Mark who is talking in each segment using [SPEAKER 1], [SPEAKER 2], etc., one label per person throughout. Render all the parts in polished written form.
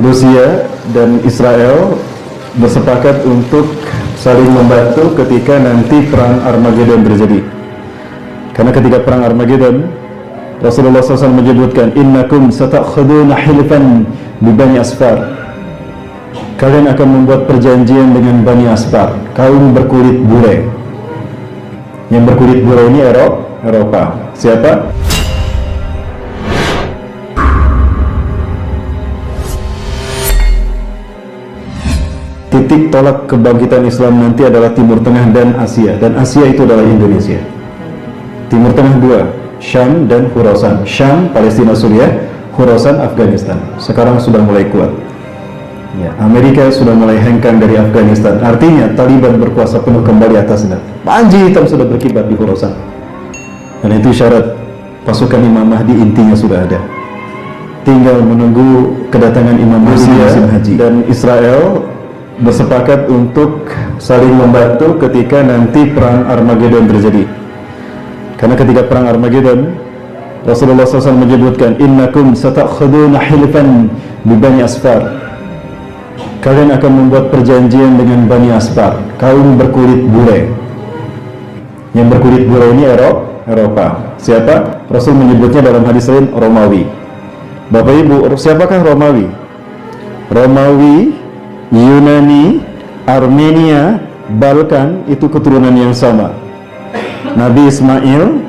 [SPEAKER 1] Rusia dan Israel bersepakat untuk saling membantu ketika nanti perang Armageddon terjadi. Karena ketika perang Armageddon, Rasulullah SAW menyebutkan, innakum satakhuduna hilfan bi Bani Asfar. Kalian akan membuat perjanjian dengan Bani Asfar, kaum berkulit bule. Yang berkulit bule ini Eropa. Siapa? Titik tolak kebangkitan Islam nanti adalah Timur Tengah dan Asia, dan Asia itu adalah Indonesia. Timur Tengah dua, Syam dan Khurasan. Syam, Palestina, Suriah; Khurasan, Afghanistan. Sekarang sudah mulai kuat. Ya, Amerika sudah mulai hengkang dari Afghanistan. Artinya Taliban berkuasa penuh kembali atasnya. Panji hitam sudah berkibar di Khurasan. Dan itu syarat pasukan Imam Mahdi intinya sudah ada. Tinggal menunggu kedatangan Imam Mahdi musim haji. Dan Israel bersepakat untuk saling membantu ketika nanti perang Armageddon terjadi. Karena ketika perang Armageddon, Rasulullah SAW menyebutkan, innakum satakhuduna hilfan bi Bani Asfar. Kalian akan membuat perjanjian dengan Bani Asfar, kaum berkulit bule. Yang berkulit bule ini Eropa. Siapa? Rasul menyebutnya dalam hadis lain Romawi. Bapak Ibu, siapakah Romawi? Romawi, Yunani, Armenia, Balkan itu keturunan yang sama. Nabi Ismail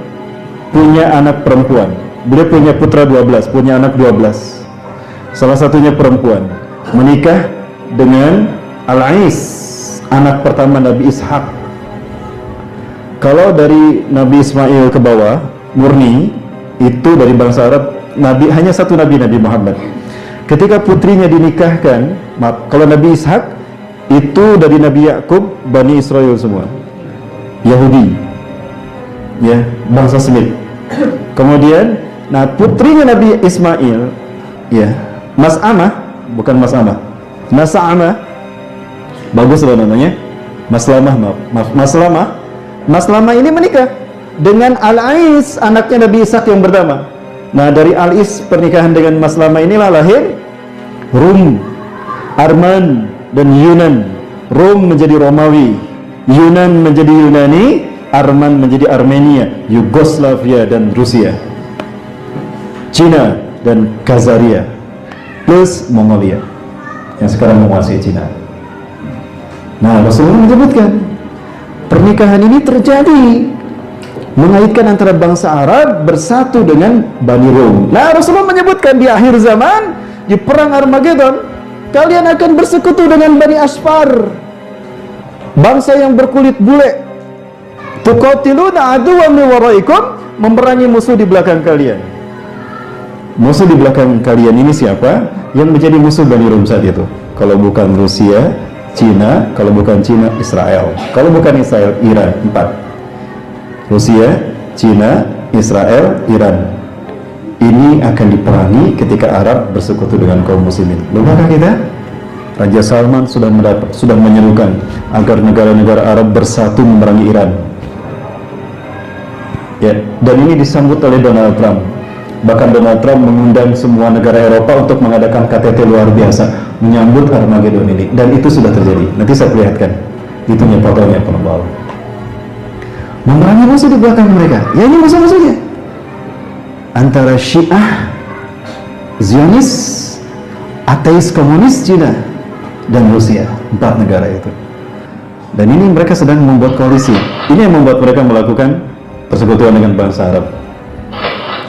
[SPEAKER 1] punya anak perempuan. Beliau punya putra 12, punya anak 12. Salah satunya perempuan. Menikah dengan Al-Ais, anak pertama Nabi Ishak. Kalau dari Nabi Ismail ke bawah, murni, itu dari bangsa Arab, hanya satu Nabi Muhammad. Ketika putrinya dinikahkan, kalau Nabi Ishak itu dari Nabi Yakub, Bani Israel semua, Yahudi, ya, bangsa Semit. Kemudian, putrinya Nabi Ismail, ya, Mas'amah, bukan Mas'amah, Nasa'amah, bagus loh namanya, Maslamah ini menikah dengan Al-Ais, anaknya Nabi Ishak yang pertama. Nah, dari Al-Is pernikahan dengan Maslamah inilah lahir Rum, Arman, dan Yunan. Rum menjadi Romawi, Yunan menjadi Yunani, Arman menjadi Armenia, Yugoslavia dan Rusia, Cina dan Khazaria, plus Mongolia yang sekarang menguasai Cina. Nah, Rasulullah menyebutkan pernikahan ini terjadi mengaitkan antara bangsa Arab bersatu dengan Bani Rum. Nah, Rasulullah menyebutkan di akhir zaman, di perang Armageddon, kalian akan bersekutu dengan Bani Asfar, bangsa yang berkulit bule. Tuqatiluna aduwwan min waraikum, memerangi musuh di belakang kalian. Musuh di belakang kalian ini siapa? Yang menjadi musuh Bani Rum saat itu. Kalau bukan Rusia, Cina; kalau bukan Cina, Israel; kalau bukan Israel, Iran. 4. Rusia, Cina, Israel, Iran. Ini akan diperangi ketika Arab bersekutu dengan kaum muslimin. Lupakah kita? Raja Salman sudah menyerukan agar negara-negara Arab bersatu memerangi Iran. Ya, dan ini disambut oleh Donald Trump. Bahkan Donald Trump mengundang semua negara Eropa untuk mengadakan KTT luar biasa menyambut Armageddon ini. Dan itu sudah terjadi. Nanti saya perlihatkan. Itunya fotonya penumpang. Memerangi musuh di belakang mereka. Ya, ini musuh-musuhnya. Antara Syiah, Zionis, ateis komunis Cina, dan Rusia. 4 negara itu. Dan ini mereka sedang membuat koalisi. Ini yang membuat mereka melakukan persekutuan dengan bangsa Arab.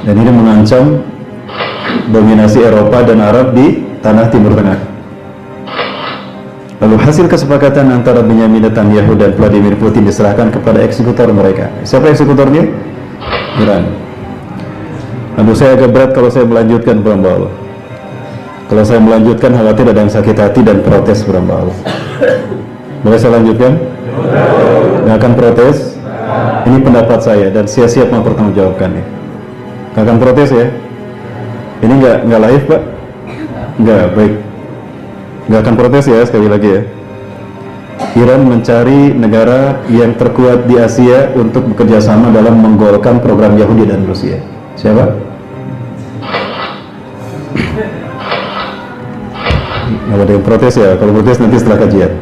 [SPEAKER 1] Dan ini mengancam dominasi Eropa dan Arab di tanah Timur Tengah. Lalu hasil kesepakatan antara Benyamin Netanyahu dan Vladimir Putin diserahkan kepada eksekutor mereka. Siapa eksekutornya? Iran. Lalu saya agak berat kalau saya melanjutkan, Brambal. Kalau saya melanjutkan, khawatir ada yang sakit hati dan protes, Brambal. Boleh saya lanjutkan? Nggak akan protes? Ini pendapat saya dan saya siap mempertanggungjawabkannya. Nggak akan protes ya? Ini nggak live, Pak? Nggak, baik. Nggak akan protes ya, sekali lagi ya. Iran mencari negara yang terkuat di Asia untuk bekerja sama dalam menggolkan program Yahudi dan Rusia. Siapa? Nggak ada yang protes ya, kalau protes nanti setelah kajian.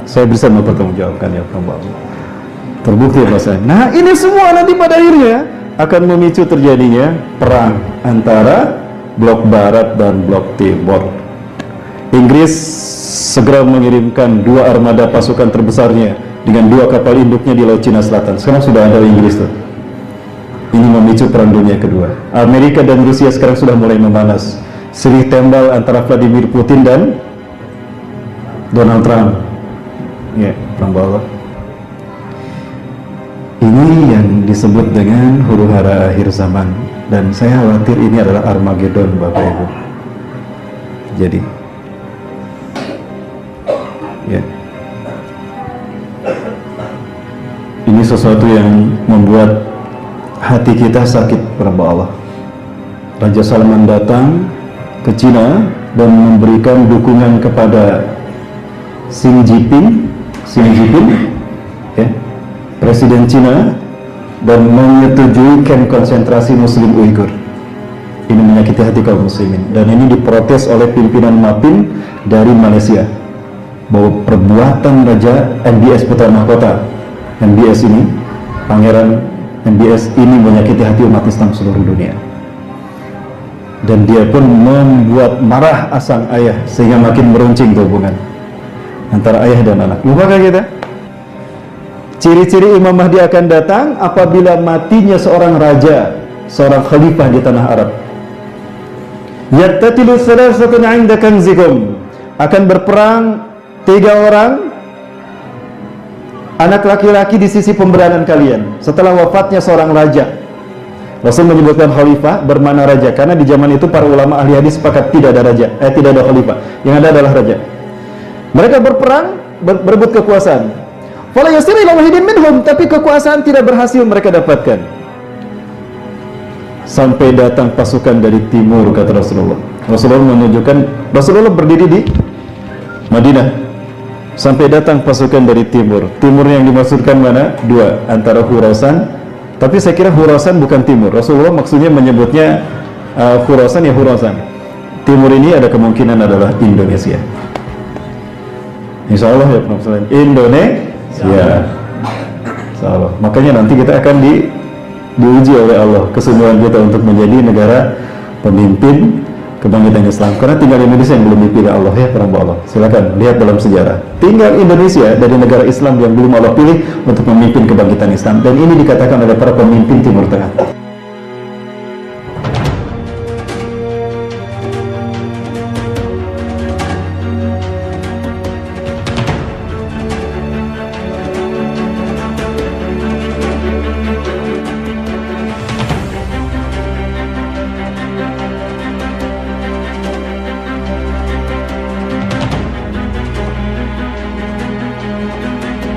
[SPEAKER 1] Saya bisa mempertanggungjawabkan ya, terbukti ya Mas. Nah ini semua nanti pada akhirnya akan memicu terjadinya perang antara blok barat dan blok timur. Inggris segera mengirimkan 2 armada pasukan terbesarnya dengan 2 kapal induknya di Laut Cina Selatan. Sekarang sudah ada Inggris tuh. Ini memicu perang dunia kedua. Amerika dan Rusia sekarang sudah mulai memanas. Silih tembal antara Vladimir Putin dan Donald Trump. Ya, perang bawah. Ini yang disebut dengan huru hara akhir zaman, dan saya khawatir ini adalah Armageddon, Bapak Ibu. Jadi, ya, ini sesuatu yang membuat hati kita sakit kepada Allah. Raja Salman datang ke Cina dan memberikan dukungan kepada Xi Jinping, ya, Presiden Cina, dan menyetujui kamp konsentrasi Muslim Uighur. Ini menyakiti hati kaum muslimin, dan ini diprotes oleh pimpinan MAPIN dari Malaysia, bahwa perbuatan Raja MBS Putra Mahkota, MBS ini, Pangeran MBS ini menyakiti hati umat Islam seluruh dunia. Dan dia pun membuat marah asang ayah, sehingga makin meruncing hubungan antara ayah dan anak. Lupakah kita? Ciri-ciri Imam Mahdi akan datang apabila matinya seorang raja, seorang khalifah di tanah Arab. Yattatilu salasatun 'inda kanzikum, akan berperang 3 orang anak laki-laki di sisi pemberanan kalian setelah wafatnya seorang raja. Rasul menyebutkan khalifah bermakna raja karena di zaman itu para ulama ahli hadis sepakat tidak ada raja, tidak ada khalifah, yang ada adalah raja. Mereka berperang, berebut kekuasaan. Fala yasir ila wahidin minhum, tapi kekuasaan tidak berhasil mereka dapatkan. Sampai datang pasukan dari timur, kata Rasulullah. Rasulullah berdiri di Madinah. Sampai datang pasukan dari timur. Timur yang dimaksudkan mana? 2, antara Khurasan, tapi saya kira Khurasan bukan timur. Rasulullah maksudnya menyebutnya Khurasan ya Khurasan. Timur ini ada kemungkinan adalah Indonesia. Insya Allah ya Pak, Indonesia. Insya Allah. Makanya nanti kita akan diuji oleh Allah kesungguhan kita untuk menjadi negara pemimpin kebangkitan Islam, karena tinggal Indonesia yang belum dipilih Allah ya para Allah. Silakan lihat dalam sejarah, tinggal Indonesia dari negara Islam yang belum Allah pilih untuk memimpin kebangkitan Islam, dan ini dikatakan oleh para pemimpin Timur Tengah.